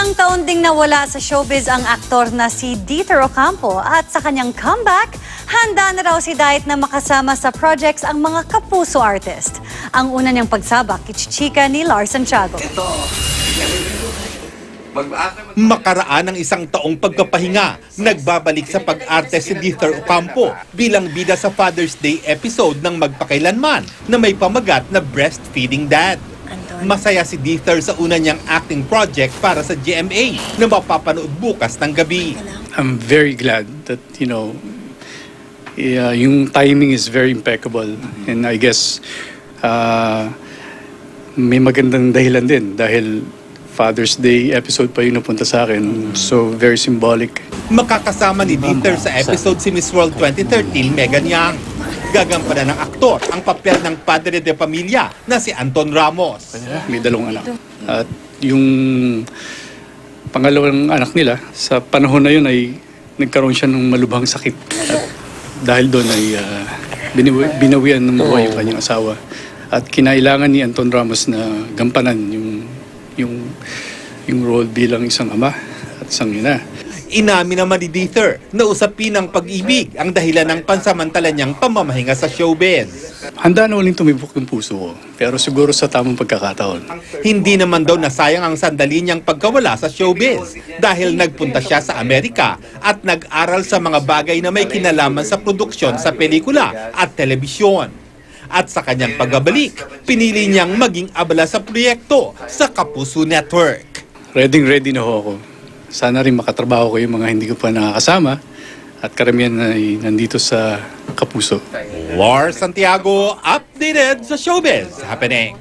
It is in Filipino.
Ilang taon ding nawala sa showbiz ang aktor na si Dieter Ocampo at sa kanyang comeback, handa na raw si Diet na makasama sa projects ang mga kapuso artist. Ang una niyang pagsabak, kichichika ni Lars Santiago. Makaraan ng isang taong pagkapahinga, nagbabalik sa pag-arte si Dieter Ocampo bilang bida sa Father's Day episode ng Magpakailanman na may pamagat na Breastfeeding Dad. Masaya si Dieter sa una niyang acting project para sa GMA na mapapanood bukas ng gabi. I'm very glad that, yung timing is very impeccable. And I guess may magandang dahilan din dahil Father's Day episode pa yung napunta sa akin. So, very symbolic. Makakasama ni Dieter sa episode si Miss World 2013, Megan Yang. Gagampanan ng aktor ang papel ng padre de pamilya na si Anton Ramos. May 2 anak. At yung pangalawang anak nila, sa panahon na yun ay nagkaroon siya ng malubhang sakit. At dahil doon ay binawian ng buhay yung kanyang asawa. At kinailangan ni Anton Ramos na gampanan yung role bilang isang ama at isang ina. Inamin naman ni Dieter na usapin ng pag-ibig ang dahilan ng pansamantala niyang pamamahinga sa showbiz. Handa na uling tumibok ng puso ko, pero siguro sa tamang pagkakataon. Hindi naman daw nasayang ang sandali niyang pagkawala sa showbiz dahil nagpunta siya sa Amerika at nag-aral sa mga bagay na may kinalaman sa produksyon sa pelikula at telebisyon. At sa kanyang pagbabalik, pinili niyang maging abala sa proyekto sa Kapuso Network. Ready na ho ako. Sana rin makatrabaho ko yung mga hindi ko pa nakakasama at karamihan ay nandito sa Kapuso. Lars Santiago, updated sa showbiz happening.